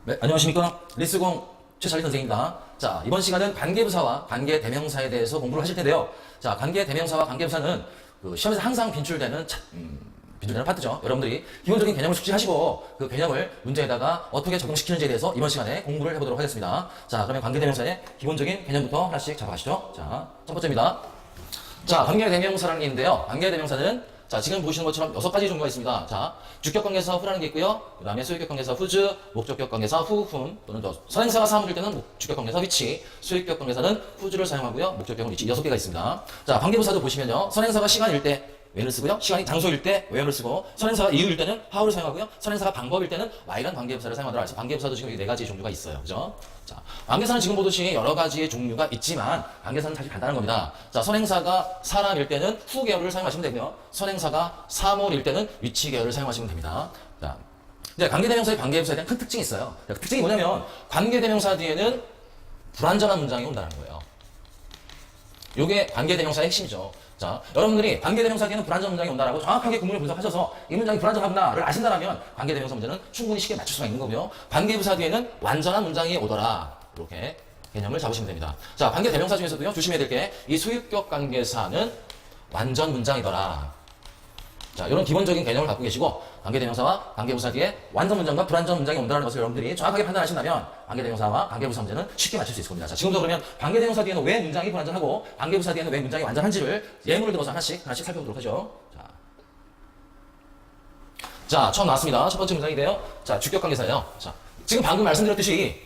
네, 안녕하십니까. 리스공 최철리 선생입니다. 자, 이번 시간은 관계부사와 관계대명사에 대해서 공부를 하실 텐데요. 자, 관계대명사와 관계부사는 그 시험에서 항상 빈출되는 파트죠. 여러분들이 기본적인 개념을 숙지하시고 그 개념을 문제에다가 어떻게 적용시키는지에 대해서 이번 시간에 공부를 해보도록 하겠습니다. 자, 그러면 관계대명사의 기본적인 개념부터 하나씩 잡아가시죠. 자, 첫 번째입니다. 자, 관계대명사라는 게 있는데요. 관계대명사는 자, 지금 보시는 것처럼 6가지 종류가 있습니다. 자, 주격관계사 후라는 게 있고요. 그 다음에 소유격관계사 후즈, 목적격관계사 후, 훔, 또는 선행사가 사물일 때는 주격관계사 위치, 소유격관계사는 후즈를 사용하고요. 목적격은 위치 6개가 있습니다. 자, 관계부사도 보시면요. 선행사가 시간일 때 when을 쓰고요. 시간이 장소일 때 where를 쓰고, 선행사가 이유일 때는 how를 사용하고요. 선행사가 방법일 때는 why라는 관계부사를 사용하더라. 그래서 관계부사도 지금 여기 4가지 종류가 있어요. 그죠? 자, 관계사는 지금 보듯이 여러 가지의 종류가 있지만 관계사는 사실 간단한 겁니다. 자, 선행사가 사람일 때는 후 계열을 사용하시면 되고요. 선행사가 사물일 때는 위치 계열을 사용하시면 됩니다. 자, 이제 관계대명사의 관계부사에 대한 큰 특징이 있어요. 그 특징이 뭐냐면 관계대명사 뒤에는 불완전한 문장이 온다는 거예요. 이게 관계대명사의 핵심이죠. 자, 여러분들이 관계대명사 뒤에는 불완전 문장이 온다라고 정확하게 구문을 분석하셔서 이 문장이 불완전하구나를 아신다면 관계대명사 문제는 충분히 쉽게 맞출 수가 있는 거고요. 관계부사 뒤에는 완전한 문장이 오더라. 이렇게 개념을 잡으시면 됩니다. 자, 관계대명사 중에서도요, 조심해야 될 게 이 소유격 관계사는 완전 문장이더라. 자, 이런 기본적인 개념을 갖고 계시고 관계대명사와 관계부사 뒤에 완전 문장과 불완전 문장이 온다는 것을 여러분들이 정확하게 판단하신다면 관계대명사와 관계부사 문제는 쉽게 맞출 수 있을 겁니다. 자, 지금부터 그러면 관계대명사 뒤에는 왜 문장이 불완전하고 관계부사 뒤에는 왜 문장이 완전한지를 예문을 들어서 하나씩 살펴보도록 하죠. 자, 처음 나왔습니다. 첫 번째 문장인데요. 자, 주격관계사예요. 자, 지금 방금 말씀드렸듯이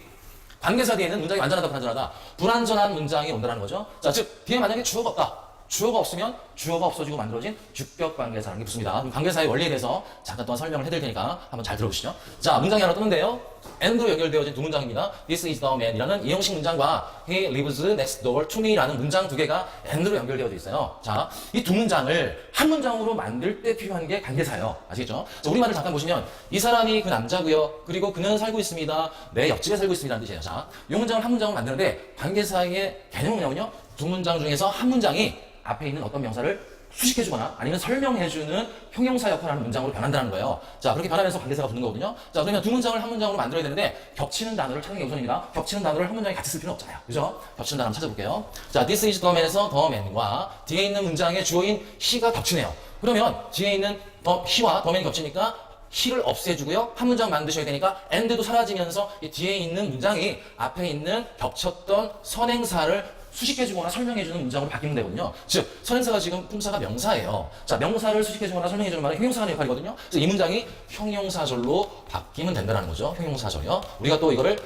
관계사 뒤에는 문장이 완전하다, 불완전하다. 불완전한 문장이 온다는 거죠. 자, 즉 뒤에 만약에 주어가 없다. 주어가 없으면 주어가 없어지고 만들어진 주격관계사라는 게 붙습니다. 그럼 관계사의 원리에 대해서 잠깐 동안 설명을 해드릴 테니까 한번 잘 들어보시죠. 자, 문장이 하나 뜨는데요. and로 연결되어진 두 문장입니다. This is the man이라는 이형식 문장과 He lives next door to me라는 문장 두 개가 and로 연결되어져 있어요. 자, 이 두 문장을 한 문장으로 만들 때 필요한 게 관계사예요. 아시겠죠? 자, 우리말을 잠깐 보시면 이 사람이 그 남자고요. 그리고 그는 살고 있습니다. 내 옆집에 살고 있습니다라는 뜻이에요. 자, 이 문장을 한 문장으로 만드는데 관계사의 개념은 뭐냐면요. 두 문장 중에서 한 문장이 앞에 있는 어떤 명사를 수식해주거나 아니면 설명해주는 형용사 역할을 하는 문장으로 변한다는 거예요. 자, 그렇게 변하면서 관계사가 붙는 거거든요. 자, 그러면 두 문장을 한 문장으로 만들어야 되는데 겹치는 단어를 찾는 게 우선입니다. 겹치는 단어를 한 문장에 같이 쓸 필요는 없잖아요. 그죠? 겹치는 단어 한번 찾아볼게요. 자, this is the man에서 the man과 뒤에 있는 문장의 주어인 he가 겹치네요. 그러면 뒤에 있는 he와 the man이 겹치니까 he를 없애주고요. 한 문장 만드셔야 되니까 and도 사라지면서 이 뒤에 있는 문장이 앞에 있는 겹쳤던 선행사를 수식해주거나 설명해주는 문장으로 바뀌면 되거든요. 즉, 선행사가 지금 품사가 명사예요. 자, 명사를 수식해주거나 설명해주는 말은 형용사가 하는 역할이거든요. 그래서 이 문장이 형용사절로 바뀌면 된다는 거죠. 형용사절이요. 우리가 또 이거를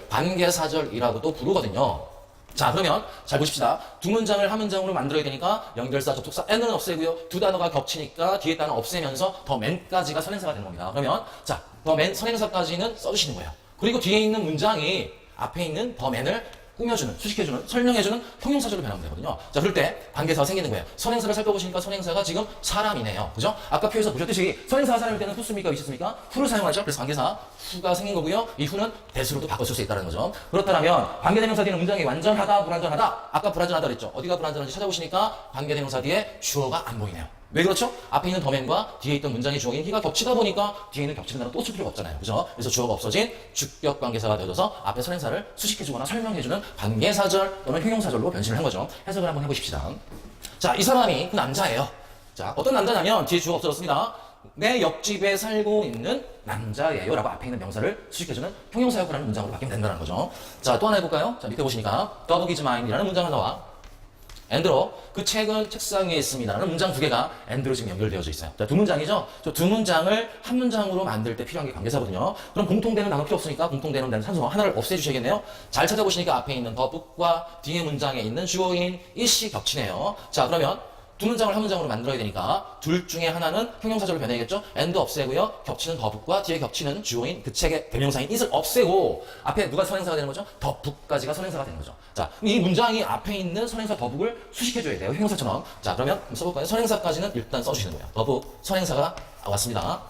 관계사절이라고도 부르거든요. 자, 그러면 잘 보십시다. 두 문장을 한 문장으로 만들어야 되니까 연결사, 접속사 and는 없애고요. 두 단어가 겹치니까 뒤에 단어 없애면서 the man까지가 선행사가 되는 겁니다. 그러면 자, the man 선행사까지는 써주시는 거예요. 그리고 뒤에 있는 문장이 앞에 있는 the man을 꾸며주는, 수식해주는, 설명해주는 형용사절로 변하면 되거든요. 자, 그럴 때 관계사가 생기는 거예요. 선행사를 살펴보시니까 선행사가 지금 사람이네요. 그죠? 아까 표에서 보셨듯이 선행사가 사람일 때는 후습니까? 위치습니까? 후를 사용하죠. 그래서 관계사 후가 생긴 거고요. 이 후는 대수로도 바꿔 쓸 수 있다는 거죠. 그렇다면 관계대명사 뒤에는 문장이 완전하다, 불완전하다. 아까 불완전하다 그랬죠. 어디가 불완전한지 찾아보시니까 관계대명사 뒤에 주어가 안 보이네요. 왜 그렇죠? 앞에 있는 더맨과 뒤에 있던 문장의 주어인 he가 겹치다 보니까 뒤에 있는 겹치는 단어 또 쓸 필요가 없잖아요. 그죠? 그래서 주어가 없어진 주격 관계사가 되어져서 앞에 선행사를 수식해주거나 설명해주는 관계사절 또는 형용사절로 변신을 한 거죠. 해석을 한번 해보십시다. 자, 이 사람이 그 남자예요. 자, 어떤 남자냐면 뒤에 주어가 없어졌습니다. 내 옆집에 살고 있는 남자예요 라고 앞에 있는 명사를 수식해주는 형용사 역할을 하는 문장으로 바뀌면 된다는 거죠. 자, 또 하나 해볼까요? 자, 밑에 보시니까 The book is mine이라는 문장을 나와 and로 그 책은 책상 위에 있습니다라는 문장 두 개가 and로 지금 연결되어져 있어요. 자, 두 문장이죠. 저 두 문장을 한 문장으로 만들 때 필요한 게 관계사거든요. 그럼 공통되는 단어 필요 없으니까 공통되는 산수 하나를 없애주셔야겠네요. 잘 찾아보시니까 앞에 있는 the book과 뒤에 문장에 있는 주어인 it이 겹치네요. 자, 그러면 두 문장을 한 문장으로 만들어야 되니까 둘 중에 하나는 형용사절로 변해야겠죠. and 없애고요. 겹치는 the book과 뒤에 겹치는 주어인 그 책의 대명사인 it을 없애고 앞에 누가 선행사가 되는 거죠? the book까지가 선행사가 되는 거죠. 자, 이 문장이 앞에 있는 선행사 the book을 수식해줘야 돼요. 형용사처럼. 자, 그러면 한번 써볼까요? 선행사까지는 일단 써주시는 거예요. the book, 선행사가 왔습니다.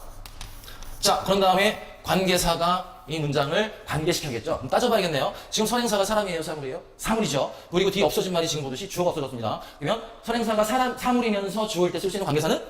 자, 그런 다음에 관계사가 이 문장을 관계시켜야겠죠. 그럼 따져봐야겠네요. 지금 선행사가 사람이에요, 사물이에요? 사물이죠. 그리고 뒤에 없어진 말이 지금 보듯이 주어가 없어졌습니다. 그러면 선행사가 사물이면서 주어일 때 쓸 수 있는 관계사는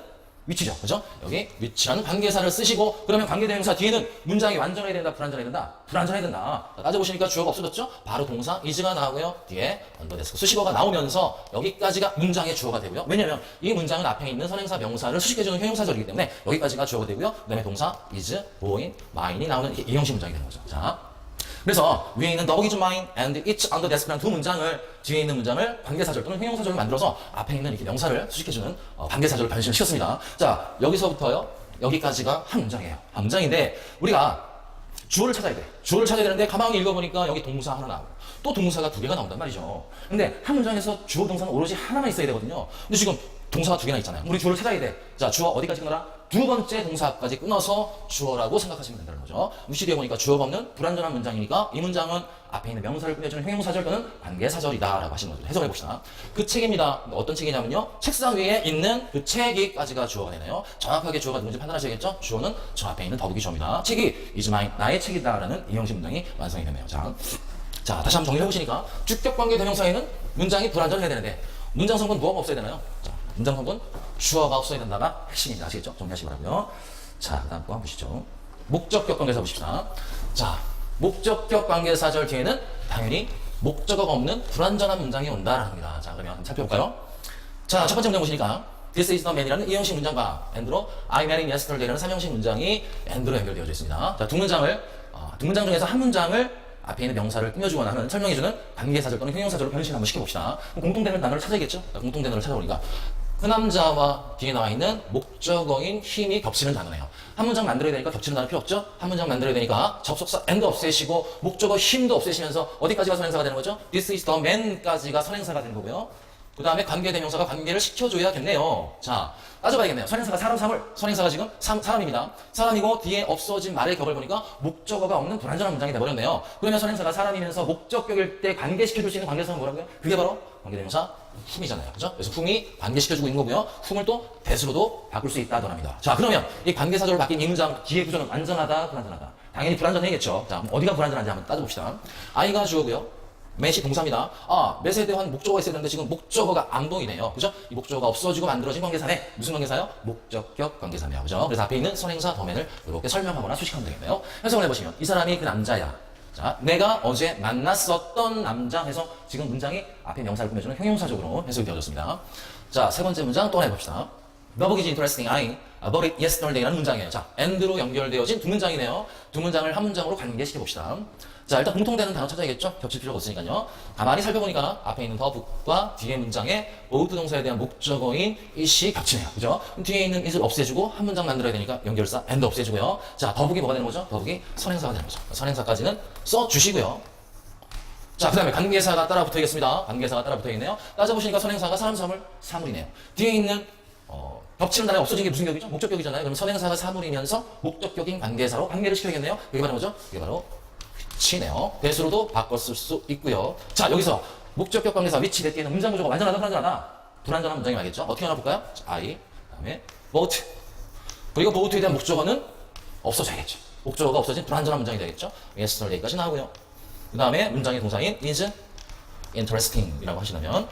위치죠. 그죠? 여기 위치라는 관계사를 쓰시고 그러면 관계대명사 뒤에는 문장이 완전해야 된다, 불완전해야 된다? 불완전해야 된다. 따져보시니까 주어가 없어졌죠? 바로 동사 is가 나오고요. 뒤에 언더데스크 수식어가 나오면서 여기까지가 문장의 주어가 되고요. 왜냐면 이 문장은 앞에 있는 선행사 명사를 수식해주는 형용사절이기 때문에 여기까지가 주어가 되고요. 그 다음에 동사 is, going, mine이 나오는 이 형식 문장이 되는 거죠. 자. 그래서 위에 있는 the book is mine and it's on the desk라는 두 문장을 뒤에 있는 문장을 관계사절 또는 형용사절로 만들어서 앞에 있는 이렇게 명사를 수식해주는 관계사절로 변신을 시켰습니다. 자, 여기서부터요. 여기까지가 한 문장이에요. 한 문장인데 우리가 주어를 찾아야 돼. 주어를 찾아야 되는데 가만히 읽어보니까 여기 동사 하나 나오고 또 동사가 두 개가 나온단 말이죠. 근데 한 문장에서 주어 동사는 오로지 하나만 있어야 되거든요. 근데 지금 동사가 두 개나 있잖아요. 우리 주어를 찾아야 돼. 자, 주어 어디까지 끊어라? 두 번째 동사까지 끊어서 주어라고 생각하시면 된다는 거죠. 위치 뒤에 보니까 주어가 없는 불완전한 문장이니까 이 문장은 앞에 있는 명사를 꾸며주는 형용사절 또는 관계사절이다 라고 하시는 거죠. 해석해 봅시다. 그 책입니다. 어떤 책이냐면요. 책상 위에 있는 그 책이까지가 주어가 되네요. 정확하게 주어가 누군지 판단하셔야겠죠? 주어는 저 앞에 있는 더북이 주어입니다. 책이 is mine, 나의 책이다 라는 이 형식 문장이 완성이 되네요. 자, 다시 한번 정리해 보시니까 주격관계 대명사에는 문장이 불완전해야 되는데 문장 성분 뭐가 없어야 되나요? 자, 문장 성분 주어가 없어야 된다가 핵심입니다. 아시겠죠? 정리하시기 바라고요. 자, 그 다음 거 한번 보시죠. 목적격 관계사 보십시다. 자, 목적격 관계사절 뒤에는 당연히 목적어가 없는 불완전한 문장이 온다라는 겁니다. 자, 그러면 한번 살펴볼까요? 자, 첫 번째 문장 보시니까 This is the man이라는 2형식 문장과 and로 I met him yesterday라는 3형식 문장이 and로 연결되어져 있습니다. 자, 두 문장 중에서 한 문장을 앞에 있는 명사를 꾸며주거나 하는 설명해주는 관계사절 또는 형용사절로 변신 한번 시켜봅시다. 공통되는 단어를 찾아야겠죠? 공통되는 단어를 찾아보니까 그 남자와 뒤에 나와 있는 목적어인 힘이 겹치는 단어네요. 한 문장 만들어야 되니까 겹치는 단어 필요 없죠? 한 문장 만들어야 되니까 접속사 and 없애시고 목적어 힘도 없애시면서 어디까지가 선행사가 되는 거죠? This is the man까지가 선행사가 되는 거고요. 그 다음에 관계대명사가 관계를 시켜줘야겠네요. 자, 따져봐야겠네요. 선행사가 선행사가 지금 사람입니다. 사람이고 뒤에 없어진 말의 격을 보니까 목적어가 없는 불완전한 문장이 돼버렸네요. 그러면 선행사가 사람이면서 목적격일 때 관계시켜줄 수 있는 관계사는 뭐라고요? 그게 바로 관계대명사 whom이잖아요. 그죠? 그래서 whom이 관계시켜주고 있는 거고요. whom을 또 대수로도 바꿀 수 있다더랍니다. 자, 그러면 이 관계사절로 바뀐 이 문장 뒤에 구조는 완전하다, 불완전하다. 당연히 불완전해야겠죠. 자, 어디가 불완전한지 한번 따져봅시다. I가 주어고요. met이 동사입니다. 아, met에 대한 목적어가 있어야 되는데 지금 목적어가 안 보이네요. 그죠? 이 목적어가 없어지고 만들어진 관계사네. 무슨 관계사요? 목적격 관계사네요. 그죠? 그래서 앞에 있는 선행사 더맨을 이렇게 설명하거나 수식하면 되겠네요. 해석을 해보시면 이 사람이 그 남자야. 자, 내가 어제 만났었던 남자 해서 지금 문장이 앞에 명사를 꾸며주는 형용사적으로 해석이 되어졌습니다. 자, 세 번째 문장 또 하나 해봅시다. The book is interesting. I bought it yesterday라는 문장이에요. 자, and로 연결되어진 두 문장이네요. 두 문장을 한 문장으로 관계시켜 봅시다. 자, 일단 공통되는 단어 찾아야겠죠? 겹칠 필요가 없으니까요. 가만히 살펴보니까 앞에 있는 the book과 뒤에 문장에 both 동사에 대한 목적어인 it이 겹치네요. 그죠? 뒤에 있는 it을 없애주고 한 문장 만들어야 되니까 연결사 and 없애주고요. 자, the book이 뭐가 되는 거죠? the book이 선행사가 되는 거죠. 선행사까지는 써주시고요. 자, 그 다음에 관계사가 따라 붙어있겠습니다. 관계사가 따라 붙어있네요. 따져보시니까 선행사가 사물이네요. 뒤에 있는 겹치는 단어가 없어진 게 무슨 격이죠? 목적격이잖아요. 그럼 선행사가 사물이면서 목적격인 관계사로 관계를 시켜야겠네요. 그게 바로 뭐죠? 그게 바로 위치네요. 대수로도 바꿨을 수 있고요. 자, 여기서 목적격 관계사 위치 대기에는 문장 구조가 완전하다, 불완전하다? 불완전한 문장이 말겠죠? 어떻게 하나 볼까요? 자, I, 그다음에 boat. 그리고 boat에 대한 목적어는 없어져야겠죠. 목적어가 없어진 불완전한 문장이 되겠죠? yesterday까지 나오고요. 그 다음에 문장의 동사인 is interesting이라고 하시려면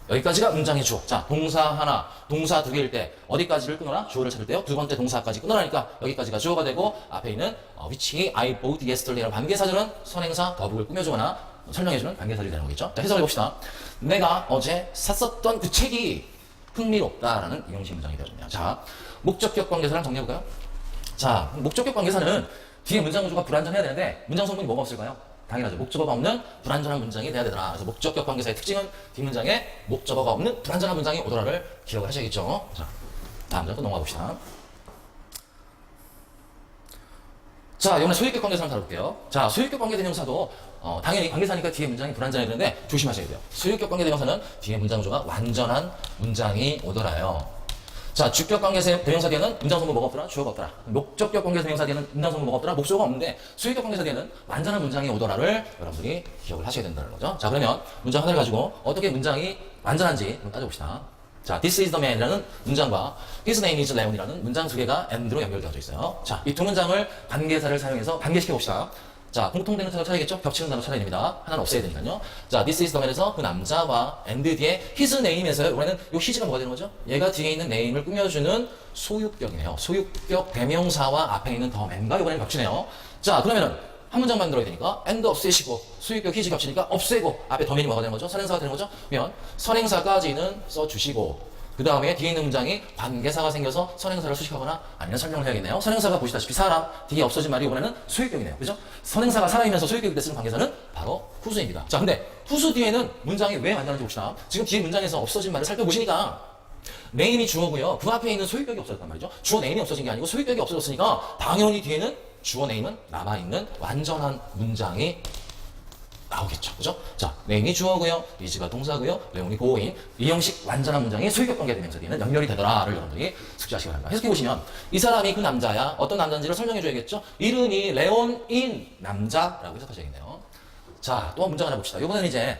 여기까지가 문장의 주어. 자, 동사 하나, 동사 두 개일 때 어디까지를 끊어라? 주어를 찾을 때요. 두 번째 동사까지 끊어라니까 여기까지가 주어가 되고 앞에 있는 which I bought yesterday라는 관계사절은 선행사 더북을 꾸며주거나 설명해주는 관계사절이 되는 거겠죠. 자, 해석을 해봅시다. 내가 어제 샀었던 그 책이 흥미롭다라는 이형식 문장이 되어집니다. 자, 목적격 관계사를 정리해볼까요? 자, 목적격 관계사는 뒤에 문장 구조가 불완전해야 되는데 문장 성분이 뭐가 없을까요? 당연하죠. 목적어가 없는 불완전한 문장이 돼야 되더라. 그래서 목적격 관계사의 특징은 뒷문장에 목적어가 없는 불완전한 문장이 오더라를 기억을 하셔야겠죠. 자, 다음 장 또 넘어가 봅시다. 자, 이번에 소유격 관계사 한번 다뤄볼게요. 자, 소유격 관계대명사도 당연히 관계사니까 뒤에 문장이 불완전해야 되는데 조심하셔야 돼요. 소유격 관계대명사는 뒤에 문장 구조가 완전한 문장이 오더라요. 자, 주격 관계사 대명사 뒤에는 문장 성분 뭐가 없더라? 주어가 없더라. 목적격 관계사 대명사 뒤에는 문장 성분 뭐가 없더라? 목적어가 없는데 수유격 관계사 뒤에는 완전한 문장이 오더라를 여러분들이 기억을 하셔야 된다는 거죠. 자, 그러면 문장 하나를 가지고 어떻게 문장이 완전한지 한번 따져봅시다. 자, this is the man이라는 문장과 his name is Leon이라는 문장 두 개가 and로 연결되어져 있어요. 자, 이 두 문장을 관계사를 사용해서 관계시켜 봅시다. 자, 공통되는 단어 찾아야겠죠? 겹치는 단어 찾아야 됩니다. 하나는 없애야 되니까요. 자, this is the man에서 그 남자와 and 뒤에 his name에서 이번에는 요 his가 뭐가 되는 거죠? 얘가 뒤에 있는 name을 꾸며주는 소유격이네요. 소유격 대명사와 앞에 있는 the man과 이번에는 겹치네요. 자, 그러면은 한 문장 만들어야 되니까 and 없애시고 소유격 his 겹치니까 없애고 앞에 the man이 뭐가 되는 거죠? 선행사가 되는 거죠? 그러면 선행사까지는 써주시고 그 다음에 뒤에 있는 문장이 관계사가 생겨서 선행사를 수식하거나 아니면 설명을 해야겠네요. 선행사가 보시다시피 사람, 뒤에 없어진 말이 이번에는 소유격이네요. 그죠? 선행사가 살아있면서 소유격일 때 쓰는 관계사는 바로 후수입니다. 자, 근데 후수 뒤에는 문장이 왜 완전한지 봅시다. 지금 뒤에 문장에서 없어진 말을 살펴보시니까 네임이 주어고요. 그 앞에 있는 소유격이 없어졌단 말이죠. 주어 네임이 없어진 게 아니고 소유격이 없어졌으니까 당연히 뒤에는 주어 네임은 남아있는 완전한 문장이 나오겠죠. 그죠? 자, 네임이 주어고요. is가 동사고요. 내용이 보호인. 이 형식 완전한 문장이 소유격 관계 대명사 뒤에는 연결이 되더라를 여러분들이 숙지하시기 바랍니다. 해석해 보시면 이 사람이 그 남자야. 어떤 남자인지를 설명해 줘야겠죠. 이름이 레온인 남자라고 해석하셔야겠네요. 자, 또 문장 하나 봅시다. 이번에는 이제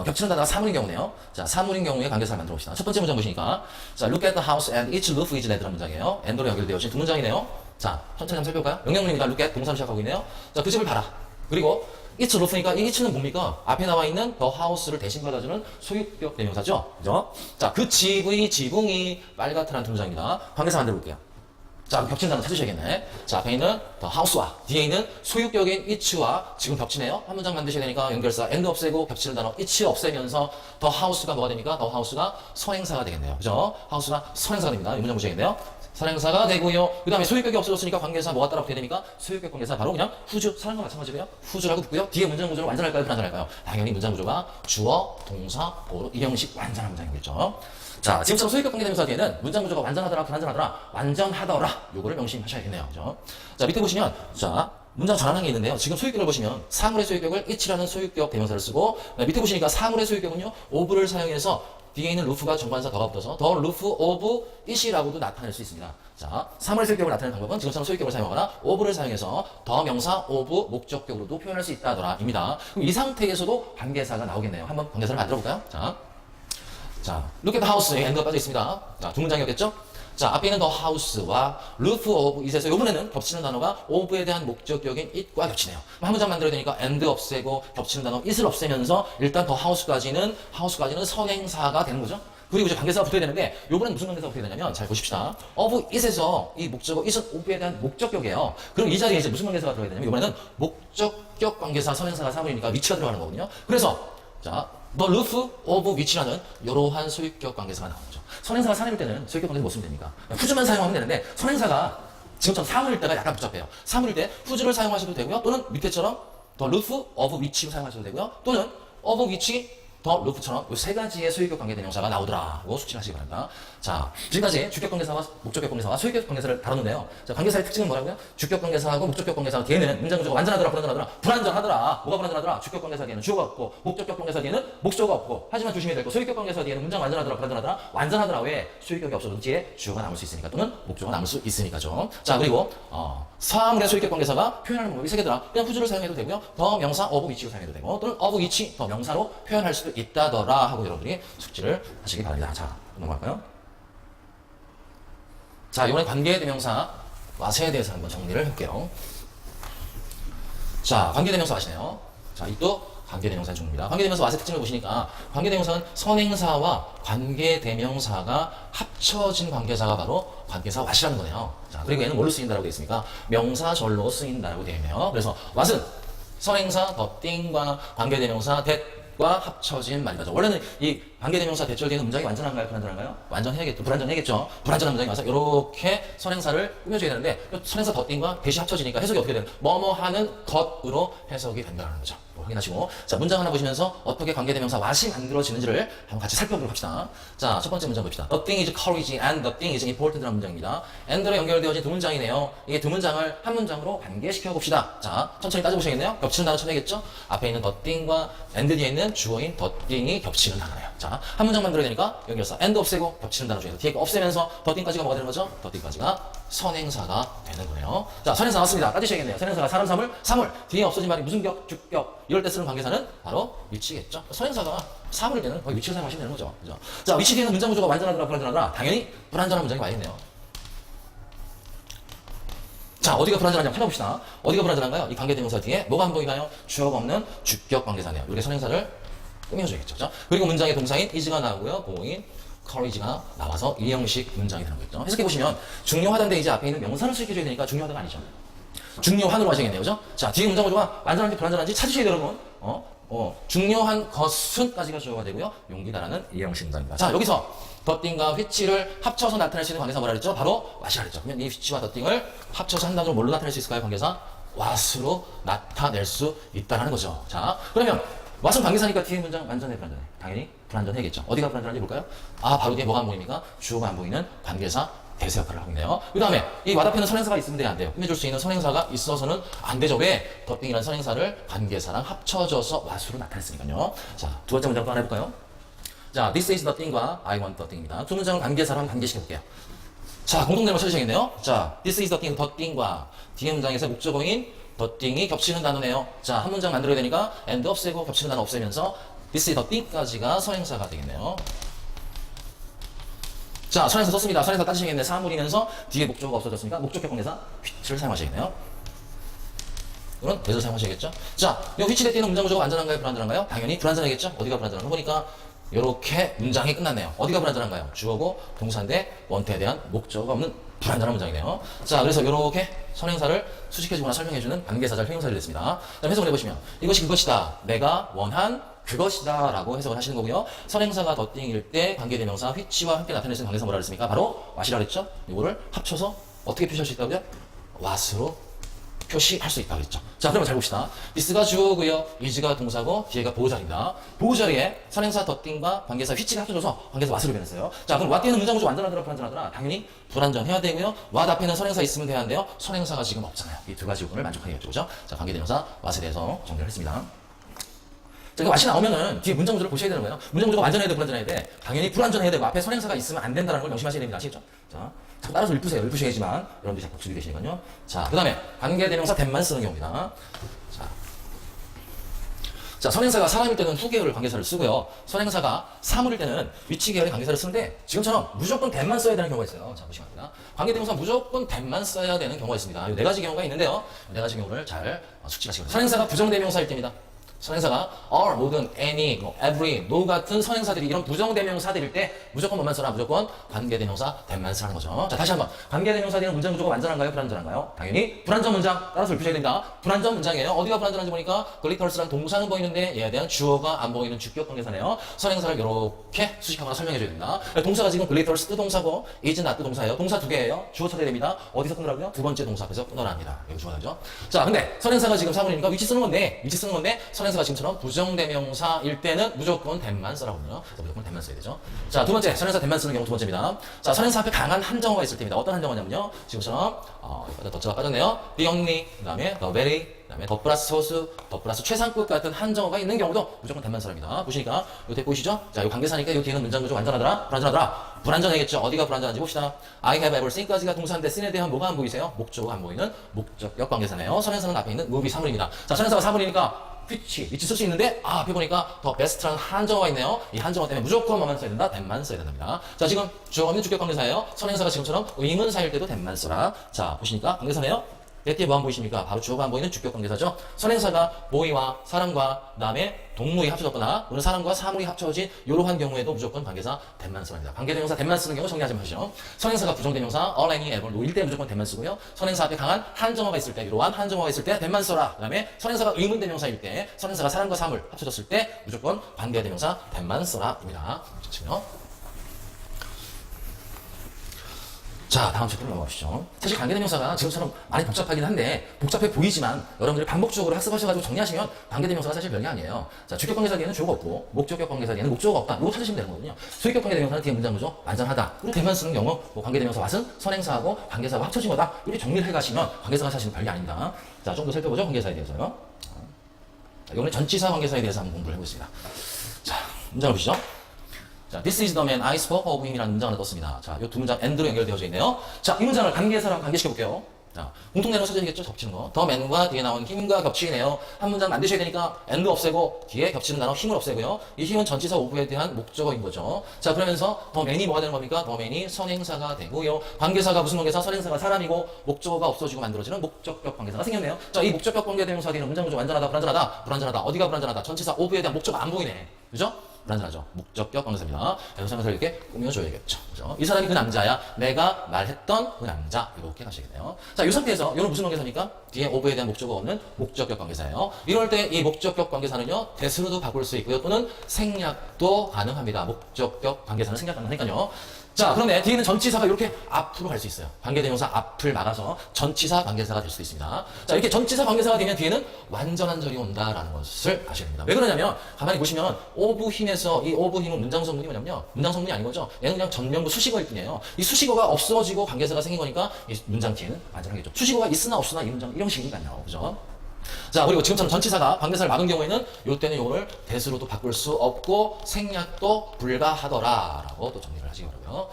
겹치는 단어가 사물인 경우네요. 자, 사물인 경우에 관계사를 만들어 봅시다. 첫 번째 문장 보시니까 자, look at the house and its roof is red라는 문장이에요. and로 연결되어진 두 문장이네요. 자, 천천히 한번 살펴볼까요? 영영문입니다. look at 동사로 시작하고 있네요. 자, 그 집을 봐라. 그리고 its roof니까 이 it는 뭡니까? 앞에 나와 있는 the house를 대신 받아주는 소유격 대명사죠. 그죠? 자, 그 집의 지붕이 빨갛다는 두 문장입니다. 관계사 만들어 볼게요. 자, 겹치는 단어 찾으셔야겠네. 자, 앞에 있는 the house와 뒤에 있는 소유격인 it와 지금 겹치네요. 한 문장 만드셔야 되니까 연결사 and 없애고 겹치는 단어 it 없애면서 the house가 뭐가 됩니까? the house가 선행사가 되겠네요. 그죠? house가 선행사가 됩니다. 이 문장 보셔야겠네요. 선행사가 되고요. 그 다음에 소유격이 없어졌으니까 관계사 뭐가 따라 붙어야 됩니까? 소유격 관계사 바로 그냥 후주, 사람과 마찬가지고요. 후주라고 붙고요. 뒤에 문장 구조를 완전할까요? 불완전할까요? 당연히 문장 구조가 주어, 동사, 보로 이 형식 완전한 문장이겠죠. 자, 지금처럼 소유격 관계대명사 뒤에는 문장 구조가 완전하더라, 불완전하더라, 완전하더라 요거를 명심하셔야겠네요. 그죠? 자, 밑에 보시면 자, 문장 전환한 게 있는데요. 지금 소유격을 보시면 사물의 소유격을 it라는 소유격 대명사를 쓰고 밑에 보시니까 사물의 소유격은요. of를 사용해서 뒤에 있는 루프가 정관사 더가 붙어서 the roof of it이라고도 나타낼 수 있습니다. 자, 사물의 소유격을 나타내는 방법은 지금처럼 소유격을 사용하거나 of를 사용해서 the 명사 of 목적격으로도 표현할 수 있다더라입니다. 그럼 이 상태에서도 관계사가 나오겠네요. 한번 관계사를 만들어 볼까요? 자, look at the house에 and가 빠져 있습니다. 자, 두 문장이었겠죠? 자, 앞에 있는 the house와 roof of it에서 이번에는 겹치는 단어가 of에 대한 목적격인 it과 겹치네요. 한 문장 만들어야 되니까 and 없애고 겹치는 단어 it을 없애면서 일단 the house까지는 선행사가 되는 거죠. 그리고 이제 관계사가 붙어야 되는데 요번엔 무슨 관계사가 붙어야 되냐면 잘 보십시다. of it에서 이 목적어 it은 of에 대한 목적격이에요. 그럼 이 자리에 이제 무슨 관계사가 들어가야 되냐면 이번에는 목적격 관계사 선행사가 사물이니까 위치가 들어가는 거거든요. 그래서 자, the roof of which라는 이러한 소유격 관계사가 나오죠. 선행사가 사람일 때는 소유격 관계사 못 쓰면 됩니까? 후주만 사용하면 되는데 선행사가 지금처럼 사물일 때가 약간 복잡해요. 사물일 때 후주를 사용하셔도 되고요. 또는 밑에처럼 the roof of which로 사용하셔도 되고요. 또는 of which the roof처럼 이 세 가지의 소유격 관계 대명사가 나오더라. 이거 숙지하시기 바랍니다. 자, 지금까지 주격 관계사와 목적격 관계사와 소유격 관계사를 다뤘는데요. 자, 관계사의 특징은 뭐라고요? 주격 관계사하고 목적격 관계사가 뒤에는 문장 구조가 완전하더라, 불완전하더라, 불완전하더라. 뭐가 불완전하더라? 주격 관계사 뒤에는 주어가 없고, 목적격 관계사 뒤에는 목적어가 없고. 하지만 조심해야 될 거, 소유격 관계사 뒤에는 문장 완전하더라, 불완전하더라, 완전하더라. 왜? 소유격이 없어도 뒤에 주어가 남을 수 있으니까 또는 목적어가 남을 수 있으니까죠. 자, 그리고 사물의 소유격 관계사가 표현하는 방법이 세 개더라. 그냥 후주를 사용해도 되고요. 더 명사 of which로 사용해도 되고, 또는 of which 더 명사로 표현할 수도 있다더라 하고 여러분들이 숙지를 하시기 바랍니다. 자, 넘어갈까요? 자, 이번에 관계대명사 와세에 대해서 한번 정리를 해볼게요. 자, 관계대명사 와시네요. 자, 이또 관계대명사의 종류입니다. 관계대명사 와세 특징을 보시니까 관계대명사는 선행사와 관계대명사가 합쳐진 관계사가 바로 관계사 왓이라는 거네요. 자, 그리고 얘는 뭘로 쓰인다라고 되어 있습니까? 명사절로 쓰인다라고 되어 있네요. 그래서 왓은 선행사 더띵과 관계대명사 that과 합쳐진 말이죠. 원래는 이 관계대명사 대절 뒤에는 문장이 완전한가요? 불완전한가요? 완전해야겠죠. 불완전해야겠죠. 불완전한 문장이 와서 이렇게 선행사를 꾸며줘야 되는데 선행사 더띵과 that이 합쳐지니까 해석이 어떻게 되는? 뭐뭐 하는 것으로 해석이 된다는 거죠. 확인하시고 자, 문장 하나 보시면서 어떻게 관계대명사 왓이 만들어지는지를 한번 같이 살펴보도록 합시다. 자, 첫 번째 문장 봅시다. The thing is courage and the thing is important라는 문장입니다. and로 연결되어진 두 문장이네요. 이게 두 문장을 한 문장으로 관계시켜 봅시다. 자, 천천히 따져보셔야겠네요. 겹치는 단어 찾아야겠죠? 앞에 있는 the thing과 and 뒤에 있는 주어인 the thing이 겹치는 단어예요. 자, 한 문장 만들어야 되니까 연결사 and 없애고 겹치는 단어 중에서 뒤에 거 없애면서 the thing까지가 뭐가 되는 거죠? the thing까지가 선행사가 되는 거네요. 자, 선행사 나왔습니다. 따지셔야겠네요. 선행사가 사람, 사물, 뒤에 없어진 말이 무슨 격, 주격, 이럴 때 쓰는 관계사는 바로 위치겠죠. 선행사가 사물일 때는 거의 위치를 사용하시면 되는 거죠. 그죠? 자, 위치 뒤에는 문장 구조가 완전하더라, 불완전하더라. 당연히 불완전한 문장이 와야겠네요. 자, 어디가 불완전한지 한번 찾아봅시다. 어디가 불완전한가요? 이 관계대명사 뒤에 뭐가 안 보이나요? 주어가 없는 주격 관계사네요. 이렇게 선행사를 꾸며줘야겠죠. 자, 그리고 문장의 동사인 is가 나오고요. 보인 courage가 나와서 이 형식 문장이 되는 거겠죠. 해석해보시면 중요하다는데 이제 앞에 있는 명사를 수식해줘야 되니까 중요하다가 아니죠. 중요한으로 하셔야겠네요. 그죠? 자, 뒤에 문장 구조가 완전한지 불완전한지 찾으셔야 돼요, 여러분. 중요한 것은까지가 주어가 되고요. 용기다라는 이 형식 문장입니다. 자, 여기서 더띵과 which를 합쳐서 나타낼 수 있는 관계사 뭐라 그랬죠? 바로 what이라 그랬죠. 그러면 이 which와 더띵을 합쳐서 한 단어로 뭘로 나타낼 수 있을까요? 관계사 what으로 나타낼 수 있다는 거죠. 자, 그러면 what은 관계사니까 뒤에 문장 완전해, 불완전해? 당연히 불완전해야겠죠. 어디가 불완전한지 볼까요? 아, 바로 뒤에 뭐가 안 보입니까? 주어가 안 보이는 관계사 대세 역할을 하고 있네요. 그 다음에 이 what 앞에는 선행사가 있으면 돼야 안 돼요. 꾸며줄 수 있는 선행사가 있어서는 안 되죠. 왜? 더띵이라는 선행사를 관계사랑 합쳐져서 what으로 나타냈으니까요. 자, 두 번째 문장 또 하나 해볼까요? 자, this is the thing과 I want the thing입니다. 두 문장을 관계사랑 관계시켜볼게요. 자, 공통점을 찾으셔야겠네요. 자, this is the thing, the thing과 뒤에 문장에서 목적어인 the thing이 겹치는 단어네요. 자, 한 문장 만들어야 되니까 and 없애고 겹치는 단어 없애면서 this is the thing까지가 선행사가 되겠네요. 자, 선행사 썼습니다. 선행사 따지시겠네. 사물이면서 뒤에 목적어가 없어졌으니까 목적격 관계사 which를 사용하셔야겠네요. 이건 what을 사용하셔야겠죠. 자, 이 which에 띄는 문장 구조가 안전한가요? 불안전한가요? 당연히 불안전하겠죠. 어디가 불안전한가 보니까 이렇게 문장이 끝났네요. 어디가 불안전한가요? 주어고 동사인데 원태에 대한 목적어가 없는 불안전한 문장이네요. 자, 그래서 이렇게 선행사를 수식해주거나 설명해주는 관계사절 형용사를 냈습니다. 자, 해석을 해보시면 이것이 그것이다. 내가 원한 그것이다 라고 해석을 하시는 거고요. 선행사가 더띵일 때 관계대명사 which와 함께 나타낼 수 있는 관계사 뭐라 그랬습니까? 바로 what이라 그랬죠. 이거를 합쳐서 어떻게 표시할 수 있다고요? what으로 표시할 수 있다 그랬죠. 자, 그러면 잘 봅시다. this가 주어고요. is가 동사고 뒤에가 보호자리입니다. 보호자리에 선행사 더띵과 관계사 which가 합쳐져서 관계사 what으로 변했어요. 자, 그럼 what 뒤에는 문장 구조 완전하더라 불완전하더라? 당연히 불완전해야 되고요. what 앞에는 선행사 있으면 돼야 하는데요. 선행사가 지금 없잖아요. 이 두 가지 요건을 만족하겠죠. 그죠? 자, 관계대명사 what에 대해서 정리를 했습니다. 자, 이거 what이 나오면은 뒤에 문장 구조를 보셔야 되는 거예요. 문장 구조가 완전해야 돼, 불완전해야 돼? 당연히 불완전해야 되고 앞에 선행사가 있으면 안 된다는 걸 명심하셔야 됩니다. 아시겠죠? 자, 자꾸 따라서 읊으세요. 읊으셔야지만 여러분들이 자꾸 복습이 되시니까요. 자, 그 다음에 관계대명사 that만 쓰는 경우입니다. 자, 선행사가 사람일 때는 who 계열의 관계사를 쓰고요. 선행사가 사물일 때는 which 계열의 관계사를 쓰는데 지금처럼 무조건 that만 써야 되는 경우가 있어요. 자, 보시면 됩니다. 관계대명사 무조건 that만 써야 되는 경우가 있습니다. 이 네 가지 경우가 있는데요. 네 가지 경우를 잘 숙지하시기 바랍니다. 선행사가 부정대명사일 때입니다. 선행사가 all, 모든, any, every, no 같은 선행사들이 이런 부정대명사들일 때 무조건 뭐만 써라? 무조건 관계대명사 that만 쓰라는 거죠. 자, 다시 한번 관계대명사들은 문장 구조가 완전한가요? 불완전한가요? 당연히 불완전 문장 따라서 읊으셔야 됩니다. 불완전 문장이에요. 어디가 불완전한지 보니까 glitters라는 동사는 보이는데 얘에 대한 주어가 안 보이는 주격 관계사네요. 선행사를 이렇게 수식하거나 설명해줘야 됩니다. 동사가 지금 glitters 뜨동사고 is not 뜨동사예요. 동사 두 개예요. 주어 쳐야 됩니다. 어디서 끊으라고요? 두 번째 동사 앞에서 끊어라 합니다. 여기 주어야죠. 자, 근데 선행사가 지금 사물이니까 위치 쓰는 건데 선행사가 지금처럼 부정대명사일 때는 무조건 that만 써라거든요. 무조건 that만 써야 되죠. 자, 두 번째, 선행사 that만 쓰는 경우 두 번째입니다. 자, 선행사 앞에 강한 한정어가 있을 때입니다. 어떤 한정어냐면요. 지금처럼 덧자가 빠졌네요. the only, 그 다음에 the very, 그 다음에 더 플러스 소수, 더 플러스 최상급 같은 한정어가 있는 경우도 무조건 that만 써랍니다. 보시니까 요때 보이시죠? 자, 요 관계사니까 요 뒤에는 문장 구조 완전하더라? 불완전하더라? 불완전하겠죠. 어디가 불완전한지 봅시다. I have everything까지가 동사인데 sin에 대한 뭐가 안 보이세요? 목적어가 안 보이는 목적격 관계사네요. 선행사는 앞에 있는 movie 사물입니다. 자, 선행사가 사물이니까 which 쓸 수 있는데 앞에 보니까 더 베스트라는 한정어가 있네요. 이 한정어 때문에 무조건 뭐만 써야 된다? that만 써야 된답니다. 자, 지금 주어가 없는 주격 관계사예요. 선행사가 지금처럼 의문사일 때도 that만 써라. 자, 보시니까 관계사네요. 뒤에 뭐 안 보이십니까? 바로 주어가 안 보이는 주격 관계사죠. 선행사가 보이와 사람과 남의 동물이 합쳐졌거나 또는 사람과 사물이 합쳐진 이러한 경우에도 무조건 관계사 that만 써랍니다. 관계대명사 that만 쓰는 경우 정리하지 마시죠. 선행사가 부정대명사 all, any, ever, no일 때 무조건 that만 쓰고요. 선행사 앞에 강한 한정어가 있을 때, 이러한 한정어가 있을 때 that만 써라. 그 다음에 선행사가 의문대명사일 때, 선행사가 사람과 사물 합쳐졌을 때 무조건 관계대명사 that만 써라입니다. 그렇죠? 자, 다음 챕터로 넘어가시죠. 사실 관계대명사가 지금처럼 많이 복잡하긴 한데 복잡해 보이지만 여러분들이 반복적으로 학습하셔가지고 정리하시면 관계대명사가 사실 별게 아니에요. 자, 주격 관계사 뒤에는 주어가 없고 목적격 관계사 뒤에는 목적어가 없다. 이거 찾으시면 되는 거거든요. 수익격 관계대명사는 뒤에 문장 구조 완전하다. 그리고 that만 쓰는 경우 뭐 관계대명사 왓은 선행사하고 관계사가 합쳐진 거다. 이렇게 정리를 해가시면 관계사가 사실 별게 아닙니다. 자, 좀 더 살펴보죠. 관계사에 대해서요. 자, 이번에 전치사 관계사에 대해서 한번 공부를 해보겠습니다. 자, 문장을 보시죠. 자, this is the man I spoke of him이라는 문장을 떴습니다. 자, 이 두 문장 and로 연결되어져 있네요. 자, 이 문장을 관계사랑 관계시켜볼게요. 자, 공통되는 사전이겠죠? 겹치는 거. 더 맨과 뒤에 나온 힘과 겹치네요. 한 문장 만드셔야 되니까 and 없애고 뒤에 겹치는 단어 힘을 없애고요. 이 힘은 전치사 오브에 대한 목적어인 거죠. 자, 그러면서 더 맨이 뭐가 되는 겁니까? 더 맨이 선행사가 되고요. 관계사가 무슨 관계사? 선행사가 사람이고 목적어가 없어지고 만들어지는 목적격 관계사가 생겼네요. 자, 이 목적격 관계대명사 뒤에는 문장 구조 완전하다, 불완전하다, 불완전하다. 어디가 불완전하다? 전치사 오브에 대한 목적어 안 보이네. 그죠? 불완전하죠. 목적격 관계사입니다. 그래서 설명서를 이렇게 꾸며줘야겠죠. 그죠? 이 사람이 그 남자야. 내가 말했던 그 남자. 이렇게 가시겠네요. 자, 이 상태에서 이건 무슨 관계사입니까? 뒤에 오브에 대한 목적어 없는 목적격 관계사예요. 이럴 때 이 목적격 관계사는요, 대수로도 바꿀 수 있고요. 또는 생략도 가능합니다. 목적격 관계사는 생략 가능하니까요. 자, 그런데 뒤에는 전치사가 이렇게 앞으로 갈 수 있어요. 관계대명사 앞을 막아서 전치사 관계사가 될 수 있습니다. 자, 이렇게 전치사 관계사가 되면 뒤에는 완전한 절이 온다라는 것을 아셔야 됩니다. 왜 그러냐면 가만히 보시면 오브 힘에서 이 오브 힘은 문장 성분이 뭐냐면요. 문장 성분이 아닌 거죠. 얘는 그냥 전명구 수식어일 뿐이에요. 이 수식어가 없어지고 관계사가 생긴 거니까 이 문장 뒤에는 완전하겠죠. 수식어가 있으나 없으나 이 문장 이런 식이니까요. 그죠? 자, 그리고 지금처럼 전치사가 관계사를 막은 경우에는 이때는 이거를 대수로도 바꿀 수 없고 생략도 불가하더라라고 또 정리를 하시기 바라고요.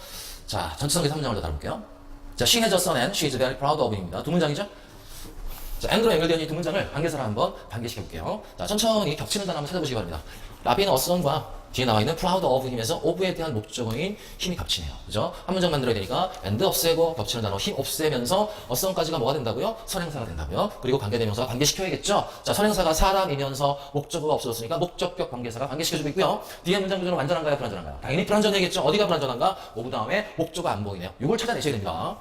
자, 전치사 관계사 한 문장을 더 다뤄볼게요. 자, she has a son and she is very proud of him입니다. 두 문장이죠? 자, and로 연결되어 있는 이 두 문장을 관계사로 한번 단계시켜 볼게요. 자, 천천히 겹치는 단어 한번 찾아보시기 바랍니다. 앞에 있는 a son과 뒤에 나와 있는 proud of him에서 of에 대한 목적어인 힘이 겹치네요. 그죠? 한 문장 만들어야 되니까 and 없애고 겹치는 단어 힘 없애면서 a son까지가 뭐가 된다고요? 선행사가 된다고요. 그리고 관계대명사가 관계시켜야겠죠? 자, 선행사가 사람이면서 목적어가 없어졌으니까 목적격 관계사가 관계시켜주고 있고요. 뒤에 문장 구조는 완전한가요? 불완전한가요? 당연히 불완전해야겠죠? 어디가 불완전한가? 오브 다음에 목적어 안 보이네요. 이걸 찾아내셔야 됩니다.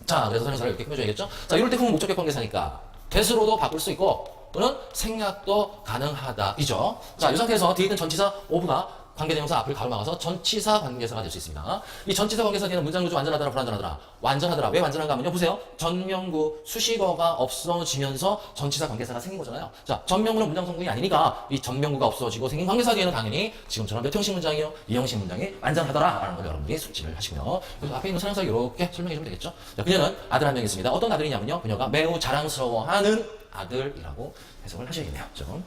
자, 그래서 선행사를 이렇게 꾸며줘야겠죠? 자, 이럴 때 후문 목적격 관계사니까 대수로도 바꿀 수 있고 또는 생략도 가능하다 이죠. 자, 이 상태에서 뒤에 있는 전치사 오브가 관계대명사 앞을 가로막아서 전치사 관계사가 될 수 있습니다. 이 전치사 관계사 뒤에는 문장 구조 완전하더라 불완전하더라. 완전하더라. 왜 완전한가 하면요. 보세요. 전명구 수식어가 없어지면서 전치사 관계사가 생긴 거잖아요. 자, 전명구는 문장 성분이 아니니까 이 전명구가 없어지고 생긴 관계사 뒤에는 당연히 지금처럼 몇 형식 문장이요? 이 형식 문장이 완전하더라 라는 걸 여러분들이 숙지를 하시고요. 그래서 앞에 있는 선행사 이렇게 설명해 주면 되겠죠. 자, 그녀는 아들 한 명 있습니다. 어떤 아들이냐면요. 그녀가 매우 자랑스러워하는 아들이라고 해석을 하셔야겠네요. 좀.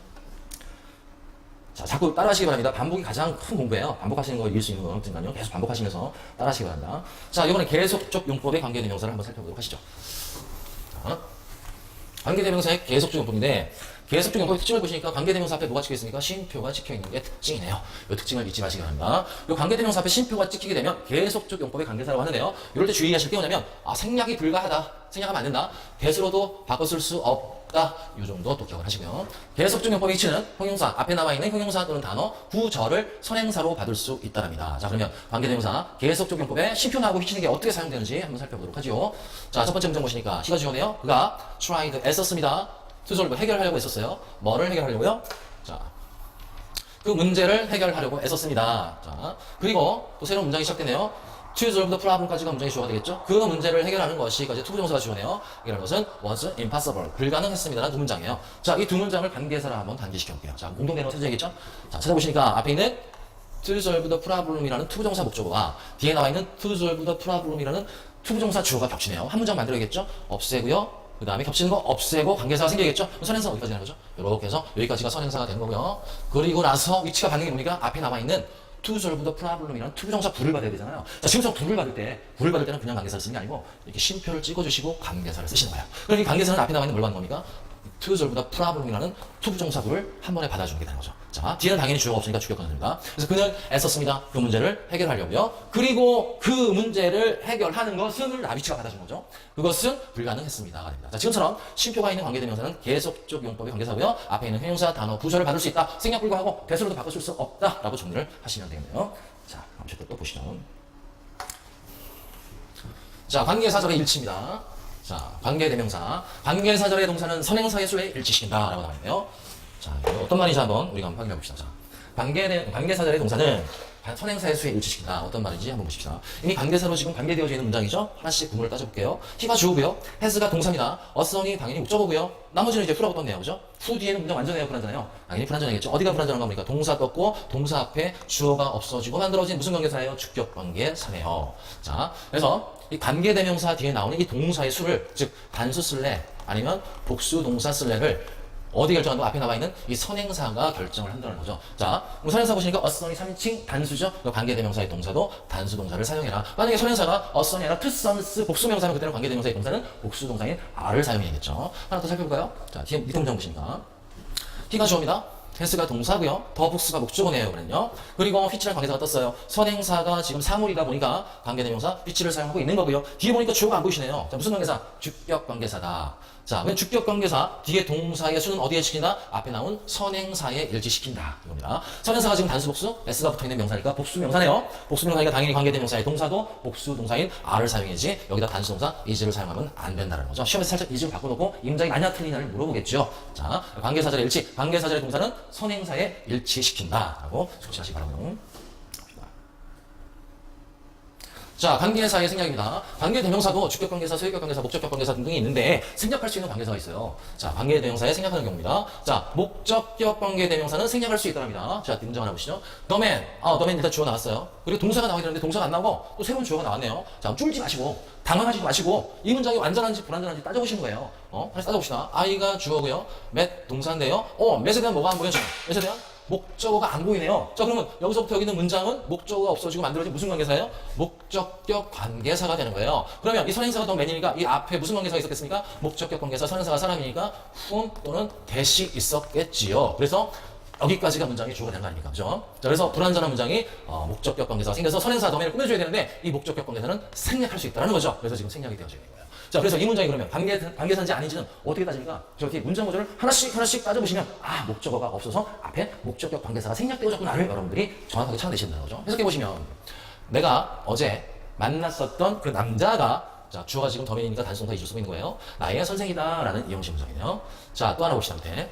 자, 자꾸 따라하시기 바랍니다. 반복이 가장 큰 공부예요. 반복하시는 거 이길 수 있는 거니까요. 계속 반복하시면서 따라하시기 바랍니다. 자, 이번에 계속적 용법의 관계대명사를 한번 살펴보도록 하시죠. 자, 관계대명사의 계속적 용법인데 계속적 용법의 특징을 보시니까 관계대명사 앞에 뭐가 찍혀 있습니까? 쉼표가 찍혀 있는 게 특징이네요. 이 특징을 잊지 마시기 바랍니다. 이 관계대명사 앞에 쉼표가 찍히게 되면 계속적 용법의 관계사라고 하는데요. 이럴 때 주의하실 게 뭐냐면 생략이 불가하다. 생략하면 안 된다. 대수로도 바꿔쓸 수 없다. 이 정도 또 기억을 하시고요. 계속적 용법의 위치는 형용사 앞에 나와 있는 형용사 또는 단어 구절을 선행사로 받을 수 있다랍니다. 자, 그러면 관계대명사 계속적 용법에 쉼표 나오고 위치는 게 어떻게 사용되는지 한번 살펴보도록 하죠. 자, 첫 번째 문장 보시니까 시가 주어네요. 그가 tried 애썼습니다. 투solve 해결하려고 했었어요. 뭐를 해결하려고요? 자, 그 문제를 해결하려고 애썼습니다. 자, 그리고 또 새로운 문장이 시작되네요. To solve the problem까지가 문장이 주어가 되겠죠? 그 문제를 해결하는 것이까지 투부정사가 주어네요. 이런 것은 was impossible, 불가능했습니다라는 두 문장이에요. 자, 이 두 문장을 관계사로 한번 단계시켜 볼게요. 자, 공동대로 찾아야겠죠? 자, 찾아보시니까 앞에 있는 to solve the problem이라는 투부정사 목적어와 뒤에 나와 있는 to solve the problem이라는 투부정사 주어가 겹치네요. 한 문장 만들어야겠죠? 없애고요. 그 다음에 겹치는 거 없애고 관계사가 생기겠죠? 선행사 어디까지 하는 거죠? 이렇게 해서 여기까지가 선행사가 되는 거고요. 그리고 나서 위치가 반응이 뭡니까? 앞에 남아 있는 to solve the problem이라는 투부정사 부를 받아야 되잖아요. 자, 지금처럼 부를 받을 때는 그냥 관계사를 쓰는 게 아니고 이렇게 쉼표를 찍어주시고 관계사를 쓰시는 거예요. 그럼 이 관계사는 앞에 남아 있는 뭘 받는 겁니까? to solve the problem이라는 투부정사 부를 한 번에 받아주는 게 되는 거죠. 자, 뒤에는 당연히 주어가 없으니까 주격관계입니다. 그래서 그는 애썼습니다. 그 문제를 해결하려고요. 그리고 그 문제를 해결하는 것은 위치가 받아준 거죠. 그것은 불가능했습니다가 됩니다. 자, 지금처럼 쉼표가 있는 관계대명사는 계속적 용법의 관계사고요. 앞에 있는 형용사, 단어, 부절을 받을 수 있다. 생략 불가하고 대수로도 바꿔줄 수 없다라고 정리를 하시면 되겠네요. 자, 다음 챕터 또 보시죠. 자, 관계사절의 일치입니다. 자, 관계대명사. 관계사절의 동사는 선행사의 수에 일치시킨다라고 나와 있네요. 자, 어떤 말인지 한번 우리가 한번 확인해 봅시다. 자, 관계사절의 동사는 선행사의 수에 일치시킨다. 어떤 말인지 한번 보십시다. 이미 관계사로 지금 관계되어져 있는 문장이죠? 하나씩 구문을 따져볼게요. he가 주어고요. has가 동사입니다. a선이 당연히 목적어고요. 나머지는 이제 who라고 떴네요. 그죠? who 뒤에는 문장 완전해요? 불완전해요? 당연히 불완전하겠죠. 어디가 불완전한가 보니까 동사 떴고 동사 앞에 주어가 없어지고 만들어진 무슨 관계사예요? 주격 관계사네요. 자, 그래서 이 관계대명사 뒤에 나오는 이 동사의 수를 즉 단수 쓸래 아니면 복수 동사 쓸래를 어디 결정한다고? 앞에 나와 있는 이 선행사가 결정을 한다는 거죠. 자, 그럼 선행사 보시니까 어선이 3인칭 단수죠. 관계대명사의 동사도 단수 동사를 사용해라. 만약에 선행사가 어선이 아니라 투선스 복수명사면 그때는 관계대명사의 동사는 복수동사인 are를 사용해야겠죠. 하나 더 살펴볼까요? 자, 뒤에 밑에 문장 보시니까 T가 주어입니다. has가 동사고요. 더 복수가 목적어네요. 그랬요. 그리고 which라는 관계사가 떴어요. 선행사가 지금 사물이다 보니까 관계대명사 which를 사용하고 있는 거고요. 뒤에 보니까 주어가 안 보이시네요. 자, 무슨 관계사? 주격 관계사다. 자, 왜 주격 관계사 뒤에 동사의 수는 어디에 시킨다? 앞에 나온 선행사에 일치시킨다. 이겁니다. 선행사가 지금 단수 복수, s가 붙어있는 명사니까 복수 명사네요. 복수 명사니까 당연히 관계대명사의 동사도 복수 동사인 are를 사용해야지 여기다 단수 동사 is를 사용하면 안 된다는 거죠. 시험에서 살짝 is를 바꿔놓고 이 문장이 맞냐 틀리냐를 물어보겠죠. 자, 관계사절의 일치, 관계사절의 동사는 선행사에 일치시킨다. 라고 숙지하시기 바라고요. 자, 관계사의 생략입니다. 관계대명사도 주격관계사, 소유격관계사, 목적격관계사 등등이 있는데 생략할 수 있는 관계사가 있어요. 자, 관계대명사에 생략하는 경우입니다. 자, 목적격 관계대명사는 생략할 수 있답니다. 자, 문장 하나 보시죠. the man 일단 주어 나왔어요. 그리고 동사가 나와야 되는데 동사가 안 나오고 또 새로운 주어가 나왔네요. 자, 그럼 쫄지 마시고 당황하지 마시고 이 문장이 완전한지 불완전한지 따져보시는 거예요. 하나씩 따져봅시다. I가 주어고요. met 동사인데요. met에 대한 뭐가 안 보여요? met에 대한 목적어가 안 보이네요. 자, 그러면 여기서부터 여기 있는 문장은 목적어가 없어지고 만들어진 무슨 관계사예요? 목적격 관계사가 되는 거예요. 그러면 이 선행사가 더 맨이니까 이 앞에 무슨 관계사가 있었겠습니까? 목적격 관계사, 선행사가 사람이니까 whom 또는 that이 있었겠지요. 그래서 여기까지가 문장이 주어가 되는 거 아닙니까? 그죠? 자, 그래서 불완전한 문장이 목적격 관계사가 생겨서 선행사 더맨을 꾸며줘야 되는데 이 목적격 관계사는 생략할 수 있다는 거죠. 그래서 지금 생략이 되어져 있는 거예요. 자, 그래서 이 문장이 그러면 관계사인지 아닌지는 어떻게 따집니까? 저렇게 문장 구조를 하나씩 따져보시면 목적어가 없어서 앞에 목적격 관계사가 생략되어졌구나를 여러분들이 정확하게 찾아내신다는 거죠. 해석해보시면 내가 어제 만났었던 그 남자가 자, 주어가 지금 더맨이니까 단수동사 이주를 쓰고 있는 거예요. 나의 선생이다 라는 이형식 문장이네요. 자, 또 하나 봅시다. 밑에.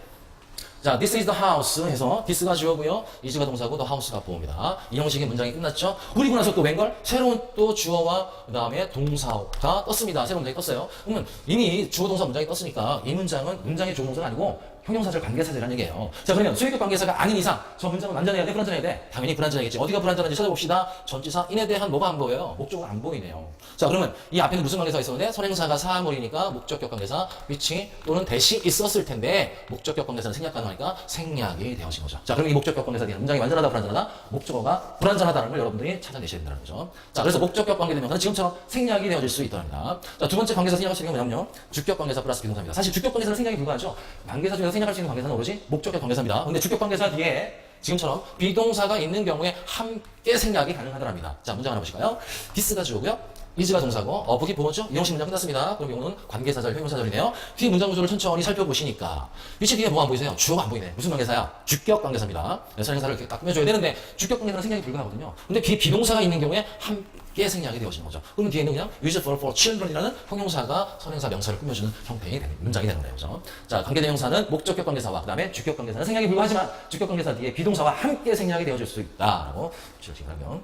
자, this is the house 해서 this가 주어고요. is가 동사고 the house가 보호입니다. 이 형식의 문장이 끝났죠. 그리고 나서 또 웬걸? 새로운 또 주어와 그 다음에 동사가 떴습니다. 새로운 문장이 떴어요. 그러면 이미 주어 동사 문장이 떴으니까 이 문장은 문장의 주어 동사가 아니고 형용사절 관계사절이라는 얘기예요. 자, 그러면 소유격 관계사가 아닌 이상 저 문장은 완전해야 돼? 불완전해야 돼? 당연히 불완전하겠지. 어디가 불완전한지 찾아봅시다. 전치사 in에 대한 뭐가 안 보여요? 목적어가 안 보이네요. 자, 그러면 이 앞에는 무슨 관계사가 있었는데 선행사가 사물이니까 목적격 관계사 which 또는 that이 있었을 텐데 목적격 관계사는 생략 가능하니까 생략이 되어진 거죠. 자, 그럼 이 목적격 관계사 뒤에 문장이 완전하다 불완전하다? 목적어가 불완전하다는 걸 여러분들이 찾아내셔야 된다는 거죠. 자, 그래서 목적격 관계되면 지금처럼 생략이 되어질 수 있답니다. 자, 두 번째 관계사 생략할 수 있는 건 뭐냐면요. 주격 관계사 플러스 비동사입니다. 사실 주격 관계사는 생략이 불가하죠. 관계사 중에서 생략할 수 있는 관계사는 오로지 목적격 관계사입니다. 근데 주격 관계사 뒤에 지금처럼 비동사가 있는 경우에 함께 생략이 가능하더랍니다. 자, 문장 하나 보실까요? this가 주어고요. is가 동사고 어북이 보호죠? 이형식 문장 끝났습니다. 그럼 이거는 관계사절, 형용사절이네요. 뒤에 문장 구조를 천천히 살펴보시니까 위치 뒤에 뭐 안 보이세요? 주어가 안 보이네. 무슨 관계사야? 주격 관계사입니다. 선행사를 이렇게 딱 꾸며줘야 되는데 주격 관계사는 생략이 불가하거든요. 근데 비동사가 있는 경우에 함께 생략이 되어지는 거죠. 그러면 뒤에는 그냥 use for children이라는 형용사가 선행사 명사를 꾸며주는 형태의 문장이 되는 거예요. 그죠? 자, 관계대명사는 목적격 관계사와 그 다음에 주격 관계사는 생략이 불가하지만 주격 관계사 뒤에 비동사와 함께 생략이 되어질 수 있다라고 지적하면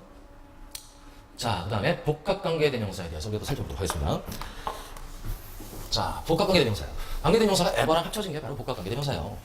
자, 그 다음에 복합관계대명사에 대해서 우리가 또 살펴보도록 하겠습니다. 자, 복합관계대명사요. 관계대명사가 ever랑 합쳐진 게 바로 복합관계대명사예요.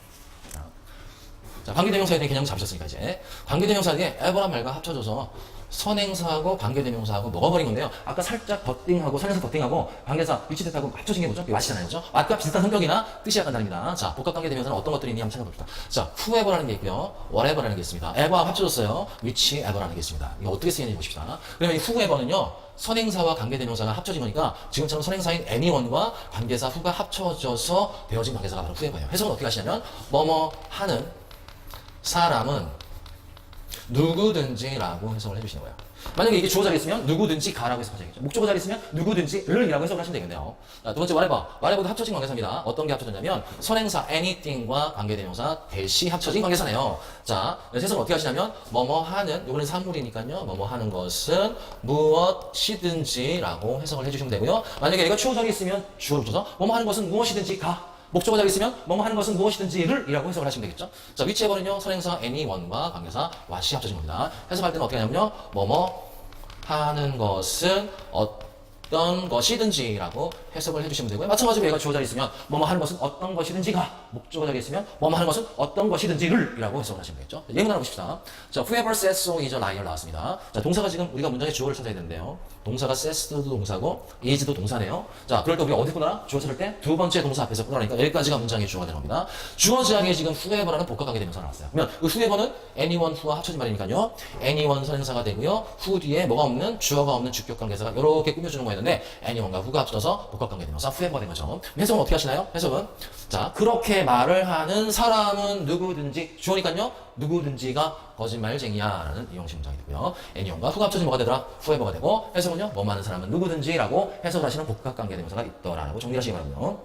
자, 관계대명사에 대해 개념 잡으셨으니까 이제 관계대명사 뒤에 ever란 말과 합쳐져서 선행사하고 관계대명사하고 먹어버린 건데요. 아까 살짝 더띵하고 선행사 더띵하고 관계사 위치대하고 합쳐진 게 뭐죠? 와시잖아요. 그죠? 왓과 비슷한 성격이나 뜻이 약간 다릅니다. 자, 복합관계대명사는 어떤 것들이 있니 한번 찾아봅시다. 자, whoever라는 게 있고요. whatever라는 게 있습니다. ever와 합쳐졌어요. whichever라는 게 있습니다. 이거 어떻게 쓰이는지 보십시다. 그러면 이 whoever는요. 선행사와 관계대명사가 합쳐진 거니까 지금처럼 선행사인 anyone과 관계사 who가 합쳐져서 되어진 관계사가 바로 whoever예요. 해석은 어떻게 하시냐면 뭐뭐 하는 사람은 누구든지라고 해석을 해주시는 거예요. 만약에 이게 주어 자리에 있으면 누구든지 가라고 해석하셔야겠죠. 목적어 자리에 있으면 누구든지를 이라고 해석을 하시면 되겠네요. 자, 두 번째 whatever도 합쳐진 관계사입니다. 어떤 게 합쳐졌냐면 선행사 anything과 관계대명사 that이 합쳐진 관계사네요. 자, 해석을 어떻게 하시냐면 뭐뭐 하는, 이번엔 사물이니까요. 뭐뭐 하는 것은 무엇이든지라고 해석을 해주시면 되고요. 만약에 얘가 주어 자리에 있으면 주어를 붙여서 뭐뭐 하는 것은 무엇이든지 가. 목적어 자리에 있으면 뭐뭐 하는 것은 무엇이든지를 이라고 해석을 하시면 되겠죠. 자, whichever는요 선행사 anyone과 관계사 what이 합쳐진 겁니다. 해석할 때는 어떻게 하냐면요 뭐뭐 하는 것은 어떤 것이든지라고 해석을 해주시면 되고요. 마찬가지로 얘가 주어 자리에 있으면 뭐뭐 하는 것은 어떤 것이든지가, 목적어 자리에 있으면 뭐뭐 하는 것은 어떤 것이든지를 이라고 해석을 하시면 되겠죠. 예문 하나 보십시다. 자, whoever says so is a liar 나왔습니다. 자, 동사가 지금 우리가 문장의 주어를 찾아야 되는데요. 동사가 says도 동사고 is도 동사네요. 자, 그럴 때 우리가 어디 끊어라? 주어 찾을 때 두 번째 동사 앞에서 끊어라니까 여기까지가 문장의 주어가 되는 겁니다. 주어 지역에 지금 whoever라는 복합관계 대명사가 나왔어요. 그러면 그 whoever는 anyone, who와 합쳐진 말이니까요. anyone 선행사가 되고요. who 뒤에 뭐가 없는 주어가 없는 주격관계사가 이렇게 꾸며주는 거였는데 anyone과 who가 합쳐서 복합관계 대명사 whoever가 된 거죠. 해석은 어떻게 하시나요? 해석은 자, 그렇게 말을 하는 사람은 누구든지 주어니까요. 누구든지가 거짓말쟁이야 라는 이 형식 문장이 되고요. anyone과 who가 합쳐진 뭐가 되더라? whoever가 되고 해석은요. 뭐 많은 사람은 누구든지 라고 해석을 하시는 복합관계 대명사가 있더라라고 정리하시기 바라고요.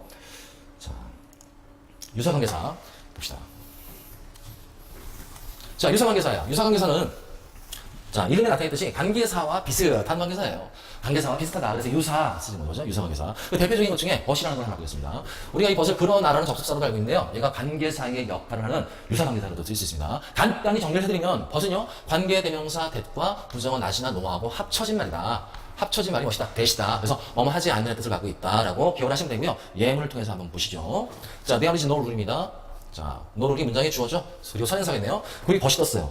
자, 유사관계사 봅시다. 자, 유사관계사야. 유사관계사는 자, 이름에 나타있듯이 관계사와 비슷한 관계사예요. 관계사와 비슷하다. 그래서 유사 쓰는 거죠. 유사관계사. 그 대표적인 것 중에 벗이라는 걸 하나 보겠습니다. 우리가 이 벗을 그러나라는 접속사로 알고 있는데요. 얘가 관계사의 역할을 하는 유사관계사로도 쓸 수 있습니다. 간단히 정리를 해드리면 벗은요. 관계대명사 that과 부정어 not이나 no하고 합쳐진 말이다. 합쳐진 말이 무엇이다? that이다. 그래서 뭐뭐 하지 않는 뜻을 갖고 있다라고 기억을 하시면 되고요. 예문을 통해서 한번 보시죠. 자, there is no rule입니다. 자, no rule이 문장의 주어죠. 그리고 선행사겠네요. 거기 벗이 떴어요.